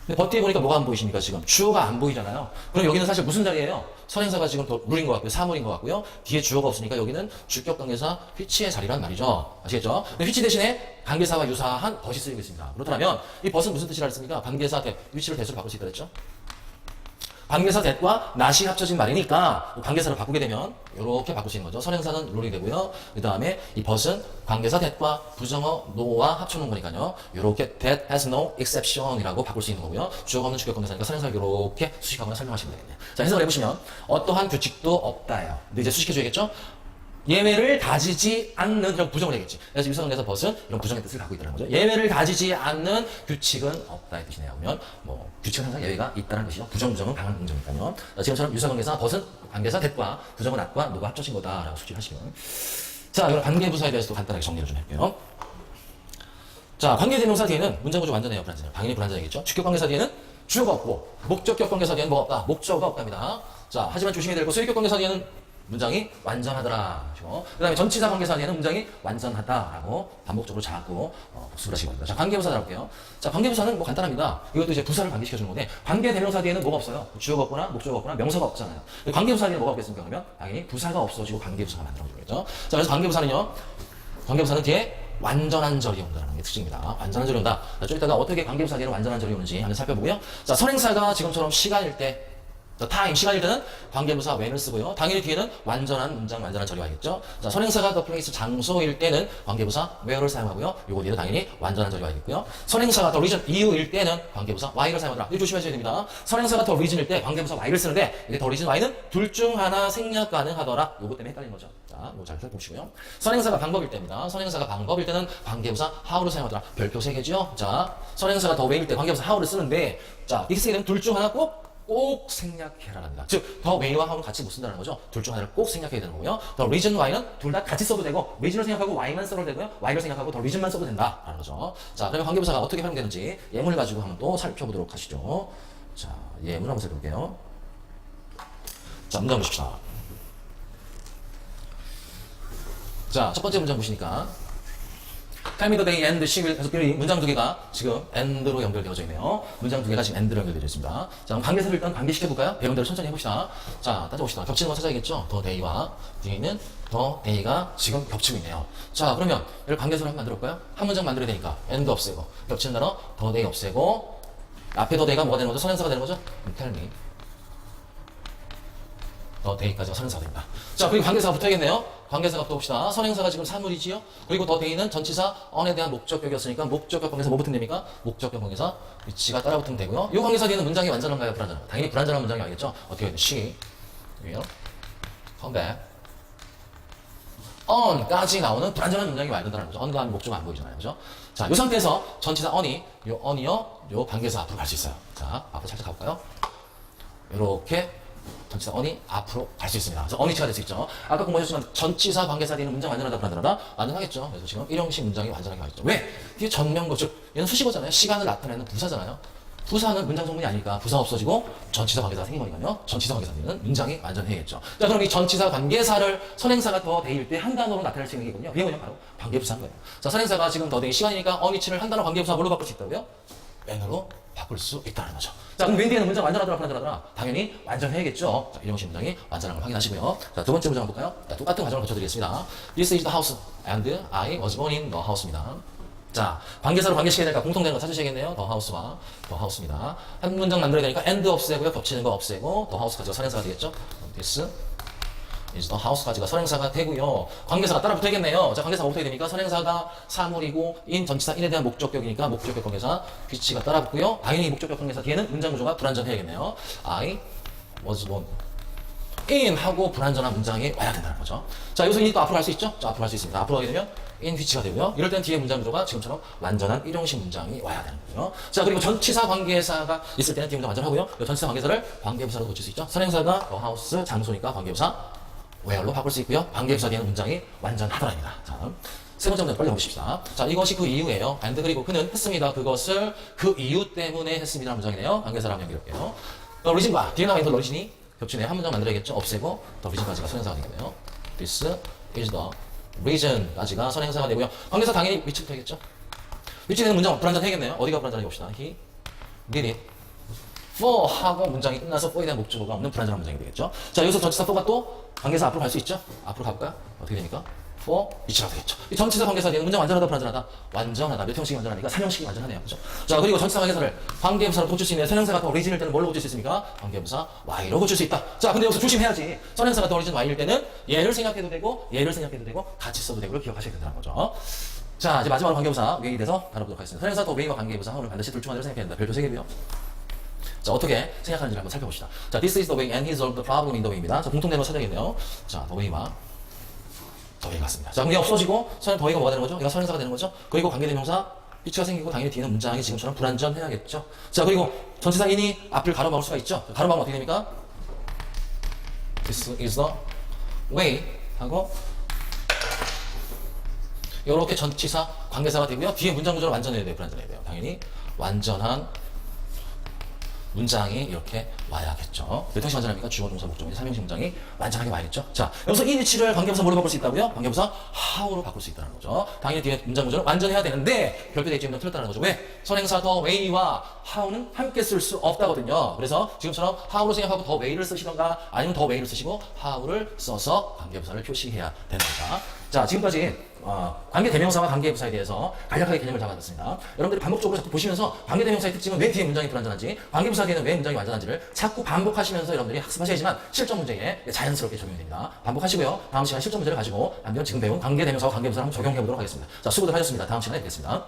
근데 벗 뒤에 보니까 뭐가 안 보이십니까? 지금 주어가 안 보이잖아요. 그럼 여기는 사실 무슨 자리예요? 선행사가 지금 더 룰인 것 같고요. 사물인 것 같고요. 뒤에 주어가 없으니까 여기는 주격관계사 which의 자리란 말이죠. 아시겠죠? 근데 which 대신에 관계사와 유사한 벗이 쓰이고 있습니다. 그렇다면 이 벗은 무슨 뜻이라 했습니까? 관계사 that, which를 that으로 바꿀 수 있다 그랬죠? 관계사 that과 not이 합쳐진 말이니까 관계사를 바꾸게 되면 이렇게 바꿀 수 있는 거죠. 선행사는 룰이 되고요. 그 다음에 이 벗은 관계사 that과 부정어 no와 합쳐놓은 거니까요. 이렇게 that has no exception이라고 바꿀 수 있는 거고요. 주어가 없는 주격관계사니까 선행사를 이렇게 수식하거나 설명하시면 되겠네요. 자, 해석을 해보시면 어떠한 규칙도 없다예요. 근데 이제 수식해줘야겠죠? 예외를 가지지 않는 이런 부정을 해야겠지. 그래서 유사관계사 벗은 이런 부정의 뜻을 갖고 있다는 거죠. 예외를 가지지 않는 규칙은 없다의 뜻이네요. 그러면 뭐 규칙은 항상 예외가 있다는 뜻이죠. 부정은 강한 긍정이니까요. 지금처럼 유사관계사 벗은 관계사 that과 부정은 not과 no가 합쳐진 거다라고 수식하시면. 자, 그럼 관계부사에 대해서도 간단하게 정리를 좀 할게요. 자, 관계대명사 뒤에는 문장구조 완전해요. 불완전해요. 당연히 불완전하겠죠. 주격관계사 뒤에는 주어가 없고 목적격관계사 뒤에는 뭐가 없다? 목적어가 없답니다. 자, 하지만 조심해야 될 거 수익격관계사 뒤에는 문장이 완전하더라. 그 다음에 전치사 관계사 뒤에는 문장이 완전하다라고 반복적으로 자꾸 복습을 하시기 바랍니다. 자, 관계부사 들어볼게요. 자, 관계부사는 뭐 간단합니다. 이것도 이제 부사를 관계시켜주는 건데, 관계대명사 뒤에는 뭐가 없어요? 주어가 없거나 목적어가 없거나 명사가 없잖아요. 관계부사 뒤에는 뭐가 없겠습니까? 그러면 당연히 부사가 없어지고 관계부사가 만들어지겠죠. 자, 그래서 관계부사는 뒤에 완전한 절이 온다는 게 특징입니다. 완전한 절이 온다. 자, 좀 이따가 어떻게 관계부사 뒤에는 완전한 절이 오는지 한번 살펴보고요. 자, 선행사가 지금처럼 시간일 때 타임, 시간일 때는 관계부사 when을 쓰고요. 당연히 뒤에는 완전한 문장, 완전한 절이 와야겠죠. 자, 선행사가 the place, 장소일 때는 관계부사 where를 사용하고요. 요거 뒤에는 당연히 완전한 절이 와야겠고요. 선행사가 the reason, 이유일 때는 관계부사 why를 사용하더라. 이거 조심하셔야 됩니다. 선행사가 the reason일 때 관계부사 why를 쓰는데 이게 the reason, why는 둘 중 하나 생략 가능하더라. 요거 때문에 헷갈리는 거죠. 자, 이거 잘 살펴보시고요. 선행사가 방법일 때입니다. 선행사가 방법일 때는 관계부사 how를 사용하더라. 별표 3개죠. 자, 선행사가 the way일 때 관계부사 how를 쓰는데, 자, 이렇게 쓰게 되면 둘 중 하나 꼭 생략해라 합니다. 즉, the way와 how는 같이 못 쓴다는 거죠. 둘 중 하나를 꼭 생략해야 되는 거고요. the reason why는 둘 다 같이 써도 되고, reason을 생략하고 why만 써도 되고요. why를 생략하고 the reason만 써도 된다라는 거죠. 자, 그러면 관계부사가 어떻게 활용되는지 예문을 가지고 한번 또 살펴보도록 하시죠. 자, 예문 한번 살펴볼게요. 자, 문장 보십시다. 자, 첫 번째 문장 보시니까 Tell me the day and she will 해서 문장 두 개가 지금 and로 연결되어져 있네요. 문장 두 개가 지금 and로 연결되어 있습니다. 자, 그럼 관계사를 일단 관계시켜볼까요? 배운 대로 천천히 해봅시다. 자, 따져봅시다. 겹치는 거 찾아야겠죠? the day와 뒤에 있는 the day가 지금 겹치고 있네요. 자, 그러면 이걸 관계사를 한번 만들어볼까요? 한 문장 만들어야 되니까 and 없애고 겹치는 단어 the day 없애고 앞에 the day가 뭐가 되는 거죠? 선행사가 되는 거죠? tell me the day까지가 선행사가 됩니다. 자, 그리고 관계사가 붙어야겠네요. 관계사가 붙어봅시다. 선행사가 지금 사물이지요. 그리고 the day는 전치사 on에 대한 목적격이었으니까 목적격 관계사 뭐 붙으면 됩니까? 목적격 관계사 위치가 따라 붙으면 되고요. 이 관계사 뒤에는 문장이 완전한가요? 불완전한가요? 당연히 불완전한 문장이 아니겠죠. 어떻게 해야 돼? She will come back on까지 나오는 불완전한 문장이 와야 된다는 거죠. on과 목적은 안 보이잖아요. 그죠? 자, 이 상태에서 전치사 on이요 관계사 앞으로 갈 수 있어요. 자, 앞으로 살짝 가볼까요? 이렇게 전치사 on이 앞으로 갈 수 있습니다. 그래서 on이치가 될 수 있죠. 아까 공부하셨지만 전치사 관계사 뒤에는 문장 완전하다 불완전하다? 완전하겠죠. 그래서 지금 일형식 문장이 완전하게 와 있죠. 왜? 뒤에 전명거, 즉 얘는 수식어잖아요. 시간을 나타내는 부사잖아요. 부사는 문장 성분이 아니니까 부사 없어지고 전치사 관계사가 생긴 거니까요. 전치사 관계사는 문장이 완전해야겠죠. 자, 그럼 이 전치사 관계사를 선행사가 더 데이일 때 한 단어로 나타낼 수 있는 게 있거든요. 그게 뭐냐? 바로 관계부사인 거예요. 자, 선행사가 지금 더 데이 시간이니까 어니치를 한 단어 관계부사 뭘로 바꿀 수 있다고요? when으로 바꿀 수 있다는 거죠. 자, 그럼 when 뒤에는 문장 완전하더라, 불완전하더라? 당연히 완전해야겠죠. 자, 이런 식 문장이 완전한 걸 확인하시고요. 자, 두 번째 문장 한번 볼까요? 자, 똑같은 과정을 거쳐드리겠습니다. This is the house and I was born in the house입니다. 자, 관계사로 관계시켜야 되니까 공통되는 거 찾으셔야겠네요. the house와 the house입니다. 한 문장 만들어야 되니까 and 없애고요. 겹치는 거 없애고 the house까지가 선행사가 되겠죠. This is the house까지가 선행사가 되고요. 관계사가 따라 붙어야겠네요. 자, 관계사가 붙어야 되니까 선행사가 사물이고 in 전치사 in에 대한 목적격이니까 목적격 관계사 which가 따라 붙고요. 당연히 목적격 관계사 뒤에는 문장 구조가 불완전해야겠네요. I was born in 하고 불완전한 문장이 와야 된다는 거죠. 자, 여기서 in이 또 앞으로 갈 수 있죠? 자, 앞으로 갈 수 있습니다. 앞으로 가게 되면 in which가 되고요. 이럴 땐 뒤에 문장 구조가 지금처럼 완전한 일용식 문장이 와야 되는 거죠. 자, 그리고 전치사 관계사가 있을 때는 뒤에 문장 완전하고요. 이 전치사 관계사를 관계부사로 고칠 수 있죠. 선행사가 the house 장소니까 관계부사 where로 바꿀 수 있고요. 관계부사 뒤에는 문장이 완전하더라입니다. 자, 세 번째 문장 빨리 보십시다. 자, 이것이 그 이유예요. and 그리고 그는 했습니다. 그것을 그 이유 때문에 했습니다라는 문장이네요. 관계사라고 연결할게요. the reason과 뒤에 나와 있는 the reason이 겹치네요. 한 문장 만들어야겠죠. 없애고 the reason까지가 선행사가 되겠네요. This is the reason까지가 선행사가 되고요. 관계사 당연히 which부터 하겠죠. which는 문장 불완전해야겠네요. 어디가 불완전한지 봅시다. He did it for 하고 문장이 끝나서 for에 대한 목적어가 없는 불완전한 문장이 되겠죠. 자, 여기서 전치사 for가 또 관계사 앞으로 갈 수 있죠. 앞으로 가볼까요? 어떻게 되니까? for which라고 되겠죠. 이 전치사 관계사 뒤에는 문장 완전하다 불완전하다? 완전하다. 몇 형식이 완전하니까 3형식이 완전하네요. 그죠? 자, 그리고 전치사 관계사를 관계부사로 고칠 수 있는 선행사가 더 오리진일 때는 뭘로 고칠 수 있습니까? 관계부사 y로 고칠 수 있다. 자, 근데 여기서 조심해야지. 선행사가 더 오리진 y일 때는 얘를 생각해도 되고 얘를 생각해도 되고 같이 써도 되고를 기억하셔야 된다는 거죠. 자, 이제 마지막으로 관계부사 웨이에 대해서 다뤄보도록 하겠습니다. 선행사 더 웨이와 관계부사 오늘 반드시 둘 중 하나를 생각해야 된다. 별표 3개고요. 자, 어떻게 생각하는지를 한번 살펴봅시다. 자, this is the way and he solved the problem in the way입니다. 자, 공통되는 거 찾아야겠네요. 자, the way와 the way 같습니다. 자, 그럼 얘가 없어지고 the way가 뭐가 되는 거죠? 얘가 선행사가 되는 거죠? 그리고 관계대명사 which가 생기고 당연히 뒤에는 문장이 지금처럼 불완전해야겠죠. 자, 그리고 전치사 in이 앞을 가로막을 수가 있죠. 가로막으면 어떻게 됩니까? This is the way 하고 이렇게 전치사 관계사가 되고요. 뒤에 문장 구조를 완전해야 돼요. 불완전해야 돼요. 당연히 완전한 문장이 이렇게 와야겠죠. 몇 형식 완전합니까? 주어, 동사, 목적, 3형식 문장이 완전하게 와야겠죠. 자, 여기서 이 위치를 관계부사 뭐로 바꿀 수 있다고요? 관계부사 how로 바꿀 수 있다는 거죠. 당연히 뒤에 문장 구조는 완전해야 되는데 별표 대입점이 틀렸다는 거죠. 왜? 선행사 더 way와 how는 함께 쓸 수 없다거든요. 그래서 지금처럼 how로 생각하고 더 way를 쓰시던가 아니면 더 way를 쓰시고 how를 써서 관계부사를 표시해야 되는 거죠. 자, 지금까지 관계대명사와 관계부사에 대해서 간략하게 개념을 잡아봤습니다. 여러분들이 반복적으로 자꾸 보시면서 관계대명사의 특징은 왜 뒤에 문장이 불완전한지, 관계부사 뒤에는 왜 문장이 완전한지를 자꾸 반복하시면서 여러분들이 학습하셔야지만 실전 문제에 자연스럽게 적용이 됩니다. 반복하시고요. 다음 시간에 실전 문제를 가지고 한번 지금 배운 관계대명사와 관계부사를 한번 적용해 보도록 하겠습니다. 자, 수고들 하셨습니다. 다음 시간에 뵙겠습니다.